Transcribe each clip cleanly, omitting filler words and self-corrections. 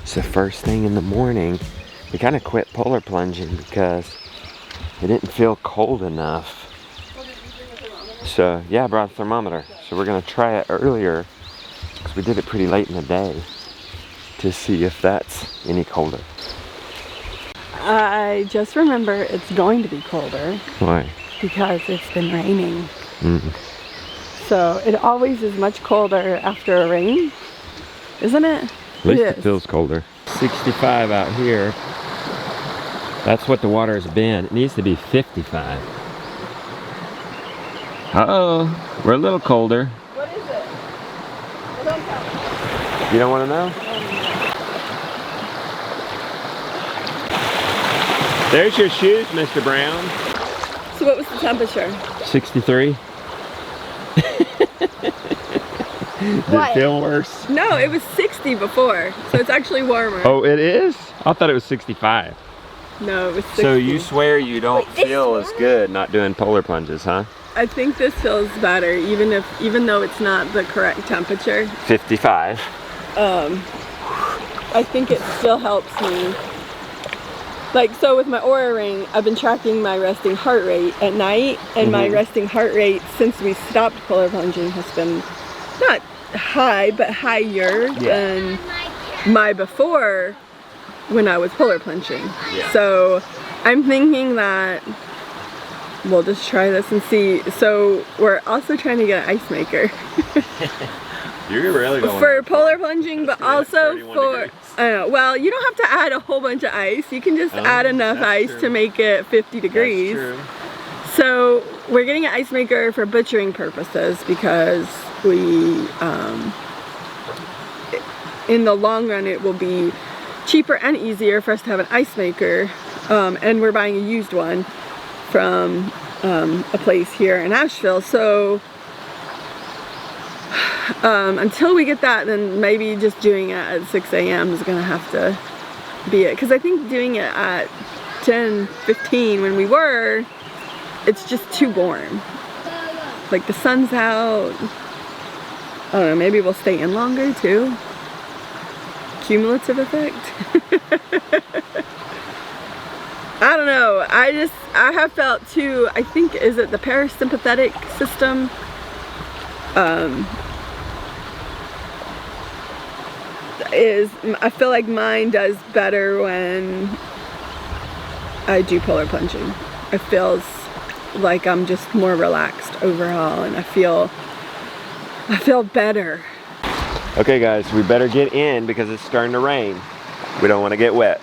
So first thing in the morning, we kind of quit polar plunging because it didn't feel cold enough. So yeah, I brought a thermometer. So we're gonna try it earlier because we did it pretty late in the day to see if that's any colder. I just remember it's going to be colder. Why? Because it's been raining. So it always is much colder after a rain, isn't it? At least it feels colder. 65 out here. That's what the water has been. It needs to be 55. Uh-oh, we're a little colder. What is it? Well, don't tell me. You don't want to know? There's your shoes, Mr. Brown. So what was the temperature? 63. Did it feel worse? No, it was 60 before, so it's actually warmer. Oh, it is? I thought it was 65. No, it was 60. So you swear you don't feel as good not doing polar plunges, huh? I think this feels better, even though it's not the correct temperature. 55. I think it still helps me. Like, so with my Oura ring, I've been tracking my resting heart rate at night, and my resting heart rate since we stopped polar plunging has been not high, but higher than my before when I was polar plunging. So I'm thinking that we'll just try this and see. So we're also trying to get an ice maker. You're really going for polar plunging, but also for, I don't know, well, you don't have to add a whole bunch of ice. You can just add enough ice to make it 50 degrees. That's true. So we're getting an ice maker for butchering purposes because we, in the long run, it will be cheaper and easier for us to have an ice maker. And we're buying a used one from a place here in Asheville. So until we get that, then maybe just doing it at 6 a.m. is gonna have to be it. Because I think doing it at 10, 15 when we were, it's just too warm. Like the sun's out. I don't know, maybe we'll stay in longer too. Cumulative effect. I don't know. I have felt too, I think, is it the parasympathetic system? I feel like mine does better when I do polar plunging. It feels like I'm just more relaxed overall, and I feel better. Okay guys, we better get in because it's starting to rain. We don't want to get wet.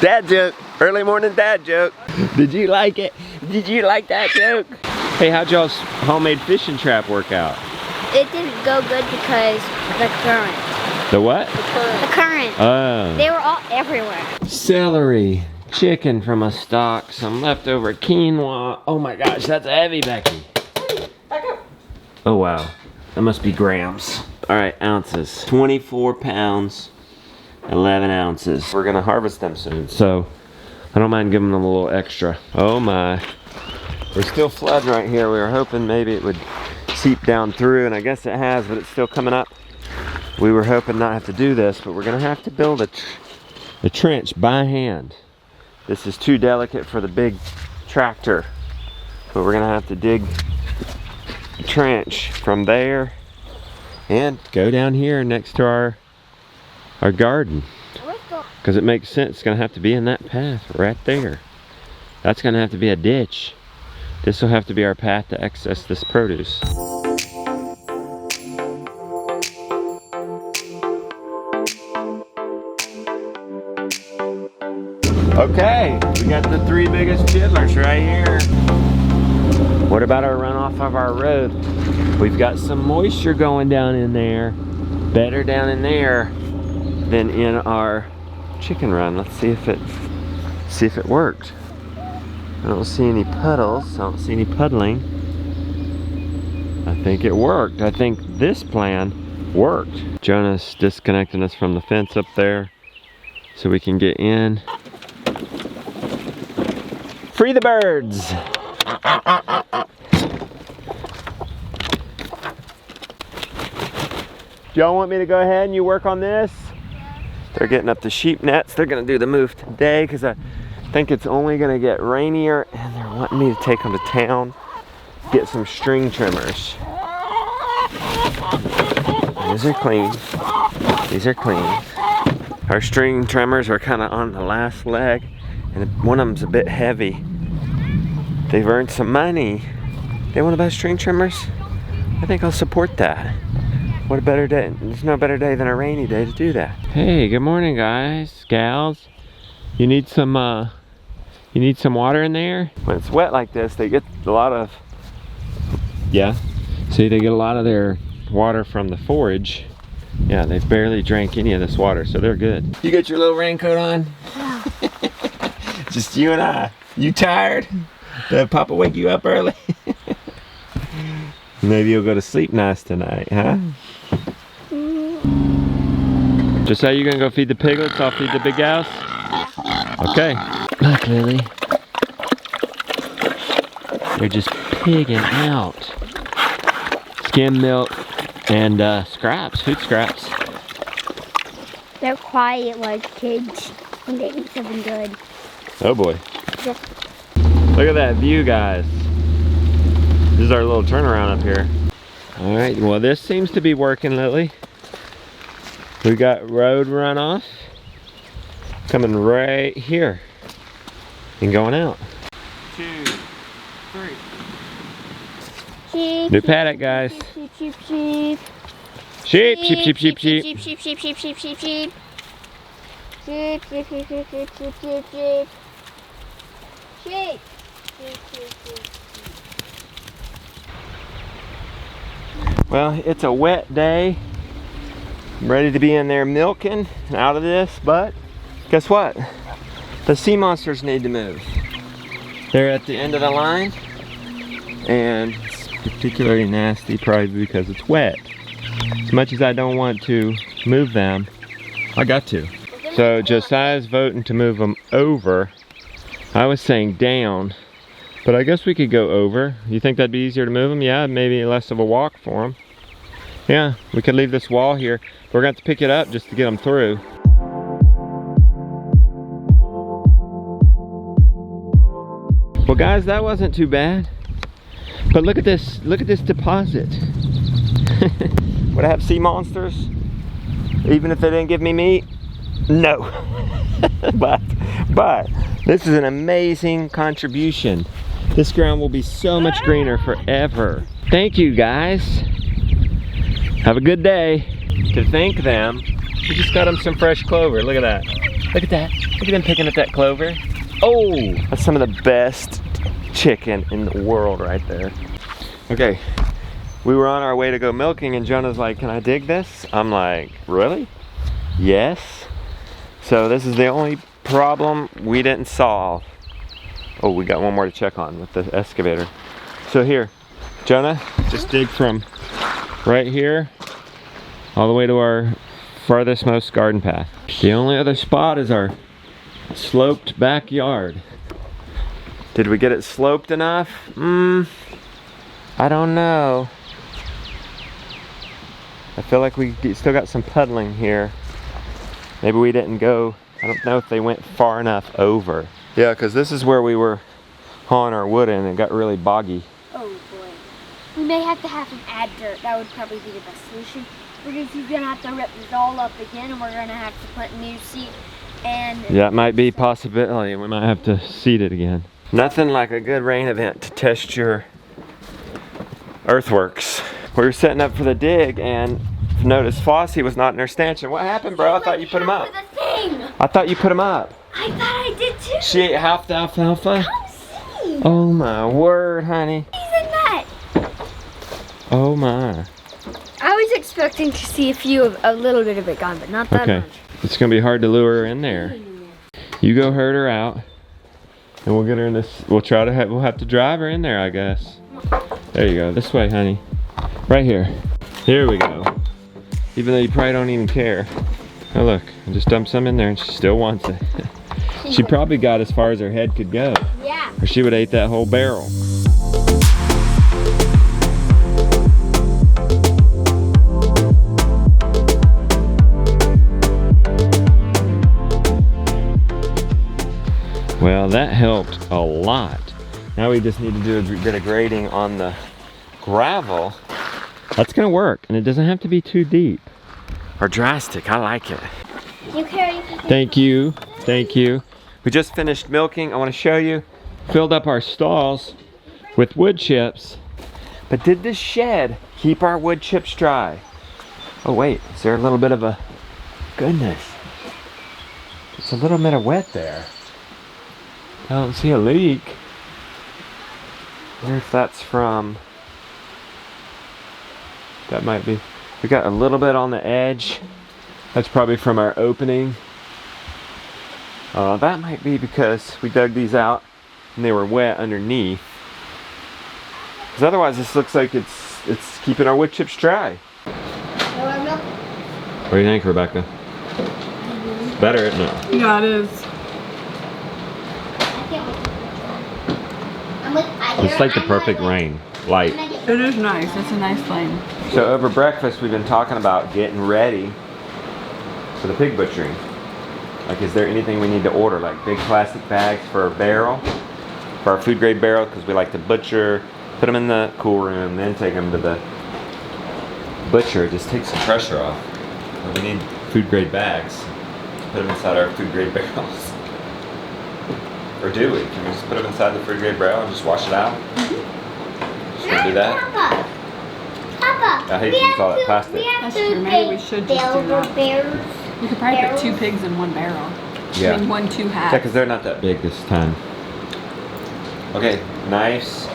Dad joke, early morning dad joke. Did you like it? Did you like that joke? Hey, how'd y'all's homemade fishing trap work out? It didn't go good because the current. The what? The current. Oh. They were all everywhere. Celery, chicken from a stock, some leftover quinoa. Oh my gosh, that's heavy, Becky. Back up. Oh wow, that must be grams. All right, ounces. 24 pounds, 11 ounces. We're gonna harvest them soon, so I don't mind giving them a little extra. Oh my. We're still flooding right here. We were hoping maybe it would seep down through, and I guess it has, but it's still coming up. We were hoping not have to do this, but we're gonna have to build a trench by hand. This is too delicate for the big tractor, but we're gonna have to dig a trench from there and go down here next to our garden, because it makes sense. It's gonna have to be in that path right there. That's gonna have to be a ditch. This will have to be our path to access this produce. Okay, we got the 3 biggest chitlers right here. What about our runoff of our road? We've got some moisture going down in there. Better down in there than in our chicken run. Let's see if it worked. I don't see any puddles. I don't see any puddling. I think it worked. I think this plan worked. Jonah's disconnecting us from the fence up there so we can get in. Free the birds! Do y'all want me to go ahead and you work on this? They're getting up the sheep nets. They're gonna do the move today because I think it's only gonna get rainier, and they're wanting me to take them to town, get some string trimmers. These are clean. These are clean. Our string trimmers are kind of on the last leg, and one of them's a bit heavy. They've earned some money. They want to buy string trimmers? I think I'll support that. What a better day. There's no better day than a rainy day to do that. Hey, good morning, guys, gals. You need some water in there? When it's wet like this, they get a lot of, yeah. See, they get a lot of their water from the forage. Yeah, they've barely drank any of this water, so they're good. You got your little raincoat on? Yeah. Just you and I. You tired? Did Papa wake you up early? Maybe you'll go to sleep nice tonight, huh? Just how you gonna go feed the piglets? I'll feed the big gals? Okay. Look, Lily. They're just pigging out. Skim milk and scraps, food scraps. They're quiet like kids when they eat something good. Oh boy. Yep. Look at that view, guys. This is our little turnaround up here. All right, well this seems to be working, Lily. We got road runoff coming right here and going out. 2, 3. Sheep. New paddock, guys. Sheep, sheep, sheep. Sheep, sheep, sheep, sheep, sheep. Sheep, sheep, sheep, sheep, sheep, sheep, sheep. Sheep, sheep, sheep, sheep, sheep, sheep, sheep, sheep. Sheep. Sheep, sheep, sheep. Well, it's a wet day. I'm ready to be in there milking and out of this, but guess what? The sea monsters need to move. They're at the end of the line, and it's particularly nasty probably because it's wet. As much as I don't want to move them, I got to. So Josiah's voting to move them over. I was saying down, but I guess we could go over. You think that'd be easier to move them? Yeah, maybe less of a walk for them. Yeah, we could leave this wall here. We're going to have to pick it up just to get them through. Well guys, that wasn't too bad. But look at this deposit. Would I have sea monsters? Even if they didn't give me meat? No. but this is an amazing contribution. This ground will be so much greener forever. Thank you guys. Have a good day. To thank them, we just got them some fresh clover. Look at that. Look at that. Look at them picking at that clover. Oh, that's some of the best chicken in the world right there. Okay, we were on our way to go milking and Jonah's like, can I dig this? I'm like, really? Yes. So this is the only problem we didn't solve. Oh, we got one more to check on with the excavator. So here, Jonah, just dig from right here all the way to our farthest most garden path. The only other spot is our sloped backyard. Did we get it sloped enough? I don't know. I feel like we still got some puddling here. Maybe we didn't go, I don't know if they went far enough over. Yeah, because this is where we were hauling our wood in and it got really boggy. Oh boy. We may have to have him add dirt. That would probably be the best solution. Because he's going to have to rip this all up again and we're going to have to put new seed and... Yeah, it might be a possibility. We might have to seed it again. Nothing like a good rain event to test your earthworks. We were setting up for the dig and noticed Flossie was not in her stanchion. What happened, bro? I thought you put him up. I thought you put him up. I thought I did too. She ate half the alfalfa? Come see. Oh my word, honey. He's a nut. Oh my. I was expecting to see a little bit of it gone, but not that much. It's gonna be hard to lure her in there. You go herd her out, and we'll get her in this. We'll have to drive her in there, I guess. There you go. This way, honey. Right here. Here we go. Even though you probably don't even care. Oh look, I just dumped some in there, and she still wants it. She probably got as far as her head could go. Yeah. Or she would have ate that whole barrel. that helped a lot. Now we just need to do a bit of grading on the gravel. That's gonna work, and it doesn't have to be too deep or drastic. I like it. You carry. Thank you, thank you. We just finished milking. I wanna show you. Filled up our stalls with wood chips, but did this shed keep our wood chips dry? Oh wait, is there a little bit of a, goodness. It's a little bit of wet there. I don't see a leak. I wonder if that's from, that might be, we got a little bit on the edge. That's probably from our opening. That might be because we dug these out and they were wet underneath. Because otherwise this looks like it's keeping our wood chips dry. What do you think, Rebecca? It's better, isn't it? Yeah, it is. It's like the perfect rain. Light. It is nice. It's a nice flame. So over breakfast we've been talking about getting ready for the pig butchering. Like, is there anything we need to order? Like big plastic bags for a barrel? For our food grade barrel, because we like to butcher, put them in the cool room, then take them to the butcher. Just take some pressure off. But we need food grade bags. Put them inside our food grade barrels. Or do we? Can we just put them inside the food grade barrel and just wash it out? Just gonna do that? Papa, I hate to use all that plastic. That's true. Maybe we should just do that. You could probably put 2 pigs in one barrel. Yeah. I mean, 1 2 halves. Yeah, because they're not that big this time. Okay, knives.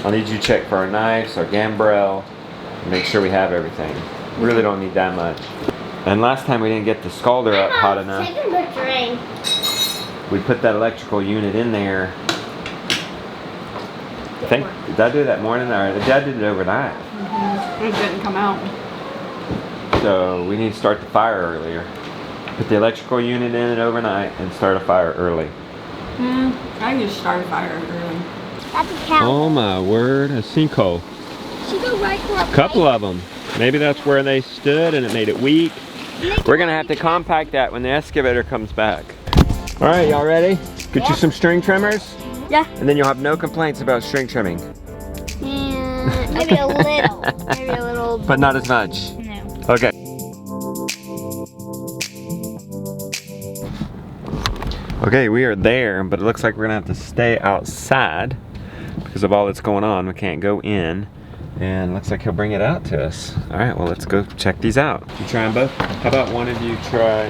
I'll need you to check for our knives, our gambrel, and make sure we have everything. We really don't need that much. And last time we didn't get the scalder up hot enough. We put that electrical unit in there. Did I do that morning? Or Dad did it overnight. It didn't come out. So we need to start the fire earlier. Put the electrical unit in it overnight and start a fire early. I can just start a fire early. That's a cow. Oh my word, a sinkhole. She go right for a Couple of them. Maybe that's where they stood and it made it weak. We're gonna have to compact that when the excavator comes back. All right, y'all ready? Get you some string trimmers? Yeah. And then you'll have no complaints about string trimming. Maybe a little. Maybe a little. But not as much. No. Okay. Okay, we are there, but it looks like we're gonna have to stay outside because of all that's going on. We can't go in, and looks like he'll bring it out to us. All right, well, let's go check these out. You try them both? How about one of you try,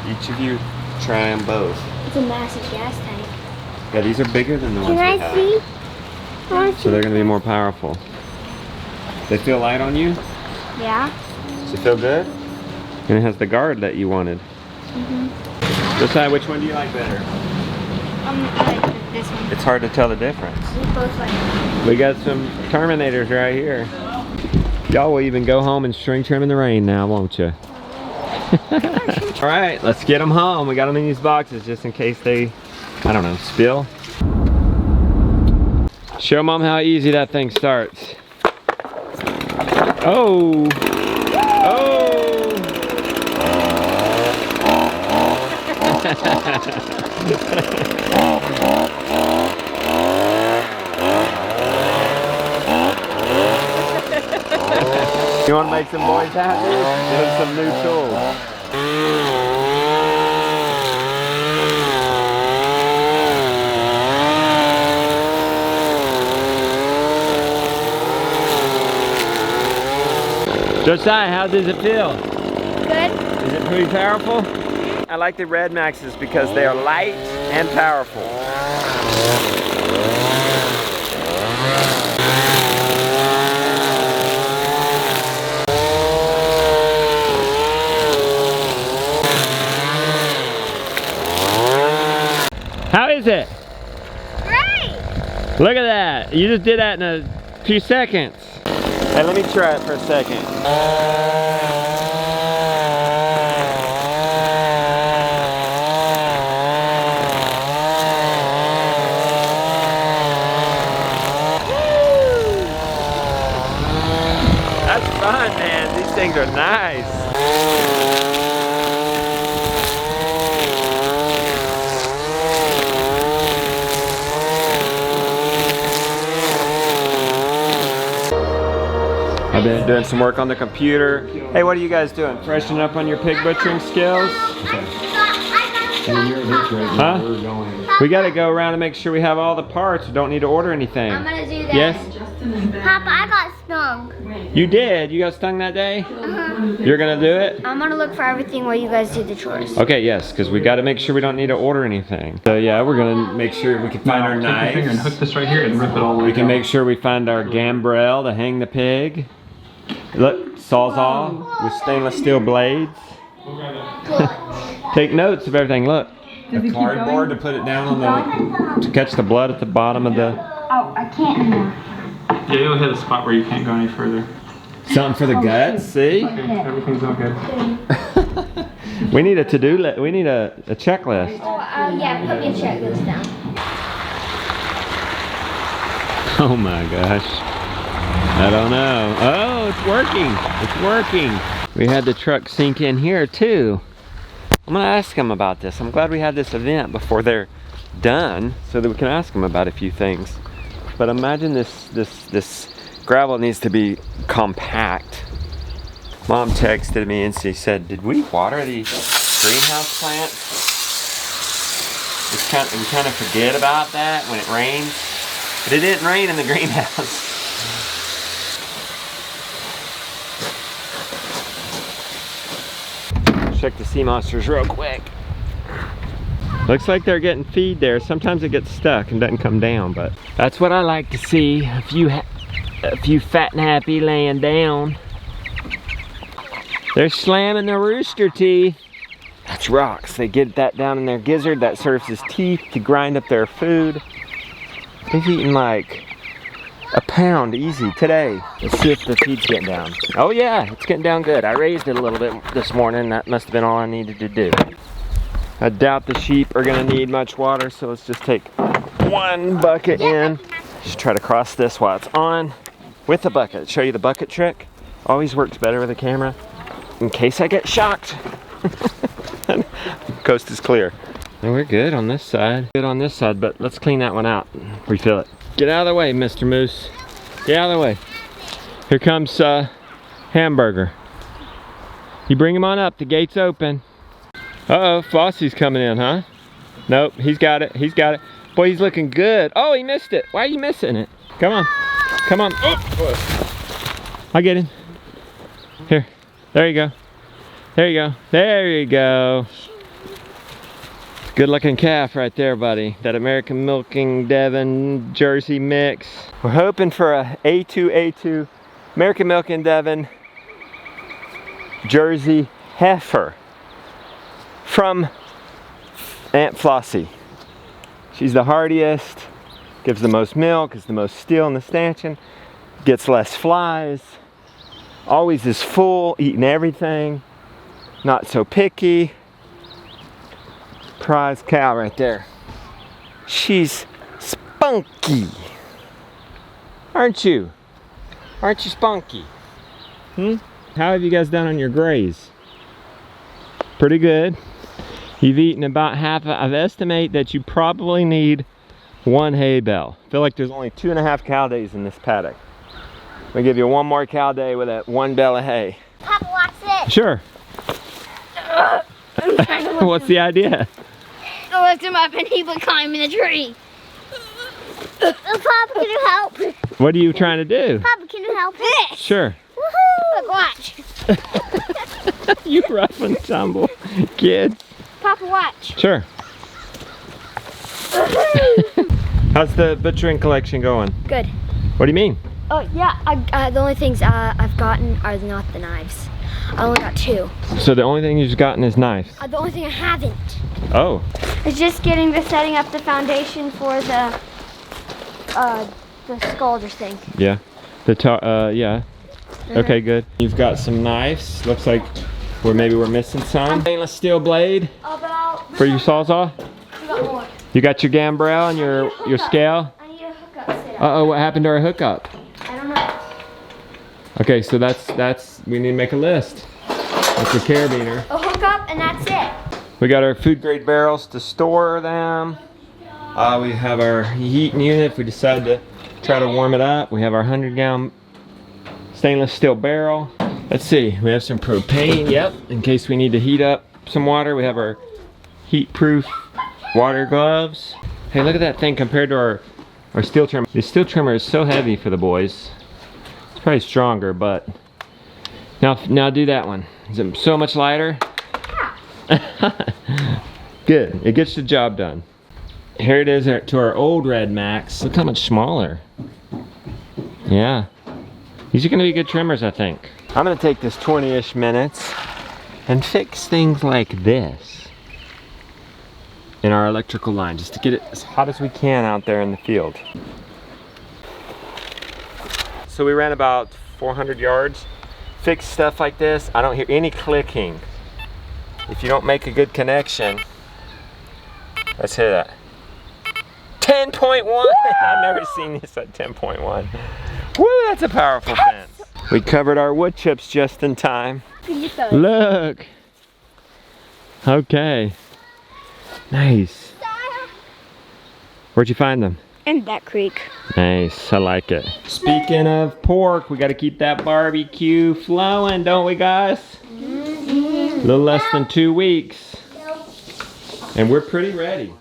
each of you try them both? It's a massive gas tank. Yeah, these are bigger than the ones we Can have. I see? So they're gonna be more powerful. They feel light on you? Yeah. Does it feel good? And it has the guard that you wanted. Decide which one do you like better? I like this one. It's hard to tell the difference. We both like it. We got some Terminators right here. Y'all will even go home and string trim in the rain now, won't you? All right, let's get them home. We got them in these boxes just in case they, I don't know, spill. Show Mom how easy that thing starts. Oh! Oh! You want to make some boys happy? Give them some new tools. Josiah, how does it feel? Good. Is it pretty powerful? I like the Red Maxes because they are light and powerful. How is it? Great. Look at that. You just did that in a few seconds. Hey, let me try it for a second. That's fun, man. These things are nice. I've been doing some work on the computer. Hey, what are you guys doing? Freshening up on your pig butchering skills? Huh? We gotta go around and make sure we have all the parts. We don't need to order anything. I'm gonna do that. Yes? Papa, I got stung. You did? You got stung that day? You're gonna do it? I'm gonna look for everything while you guys do the chores. Okay, yes, because we gotta make sure we don't need to order anything. So yeah, we're gonna make sure we can find our Take your finger and knives. hook this right here and rip it all the way We can down. make sure we find our gambrel to hang the pig. Look, sawzall with stainless steel blades. Take notes of everything. Look, a cardboard to put it down on the to catch the blood at the bottom of the. Oh, I can't anymore. Yeah, you'll hit a spot where you can't go any further. Something for the guts. See, Okay, everything's all good. we need a to-do list. We need a checklist. Oh, yeah, put me a checklist down. Oh my gosh. I don't know. Oh, it's working. It's working. We had the truck sink in here too. I'm gonna ask them about this. I'm glad we had this event before they're done so that we can ask them about a few things. But imagine this gravel needs to be compact. Mom texted me and she said, "Did we water the greenhouse plants?" We kind of forget about that when it rains. But it didn't rain in the greenhouse. Check the sea monsters real quick. Looks like they're getting feed there. Sometimes it gets stuck and doesn't come down, but that's what I like to see. A few fat and happy laying down. They're slamming the rooster teeth. That's rocks. They get that down in their gizzard. That serves as teeth to grind up their food. They've eaten like a pound easy today. Let's see if the feed's getting down. Oh yeah, it's getting down good. I raised it a little bit this morning. That must have been all I needed to do. I doubt the sheep are gonna need much water, so let's just take one bucket in. Just try to cross this while it's on with the bucket. Show you the bucket trick. Always works better with a camera. In case I get shocked. Coast is clear. And we're good on this side. Good on this side, but let's clean that one out. Refill it. Get out of the way, Mr. Moose. Get out of the way. Here comes Hamburger. You bring him on up. The gate's open. Uh-oh, Flossie's coming in, huh? Nope, he's got it. He's got it. Boy, he's looking good. Oh, he missed it. Why are you missing it? Come on. Come on. Oh. I'll get him. Here. There you go. There you go. There you go. Good looking calf right there, buddy. That American Milking Devon Jersey mix. We're hoping for a A2 American Milking Devon Jersey heifer from Aunt Flossie. She's the hardiest, gives the most milk, is the most steel in the stanchion, gets less flies, always is full, eating everything, not so picky. Prize cow right there. She's spunky. Aren't you? Aren't you spunky? How have you guys done on your graze? Pretty good. You've eaten about half. I estimate that you probably need one hay bale. I feel like there's only 2.5 cow days in this paddock. I'm gonna give you one more cow day with that one bale of hay. Papa, watch this. Sure. What's the idea? I lift him up and he would climb in the tree. Papa, can you help? What are you trying to do? Papa, can you help? This. Sure. Woohoo! Look, watch. You rough and tumble, kid. Papa, watch. Sure. How's the butchering collection going? Good. What do you mean? Oh yeah, the only things I've gotten are not the knives. I only got 2. So the only thing you've gotten is knives? The only thing I haven't. Oh. It's just setting up the foundation for the scalder thing. Yeah. Yeah. Okay, good. You've got some knives. Looks like maybe we're missing some. Stainless steel blade for your sawzall. We got more. You got your gambrel and your scale. I need a hookup set up. Uh-oh, what happened to our hookup? I don't know. Okay, so that's we need to make a list. That's your carabiner. A hookup and that's it. We got our food grade barrels to store them. We have our heating unit if we decide to try to warm it up. We have our 100-gallon Stainless steel barrel. Let's see, we have some propane, yep, in case we need to heat up some water. We have our heat-proof water gloves. Hey, look at that thing compared to our steel trimmer. The steel trimmer is so heavy for the boys. It's probably stronger, but now do that one. Is it so much lighter? Good, it gets the job done. Here it is to our old Red Max. Look how much smaller. Yeah, these are gonna be good trimmers, I think. I'm gonna take this 20-ish minutes and fix things like this in our electrical line, just to get it as hot as we can out there in the field. So we ran about 400 yards. Fix stuff like this, I don't hear any clicking. If you don't make a good connection, let's hear that. 10.1! I've never seen this at 10.1. Woo, that's a powerful fence. We covered our wood chips just in time. Look! Okay. Nice. Where'd you find them? In that creek. Nice, I like it. Speaking of pork, we gotta keep that barbecue flowing, don't we, guys? A little less than 2 weeks. And we're pretty ready.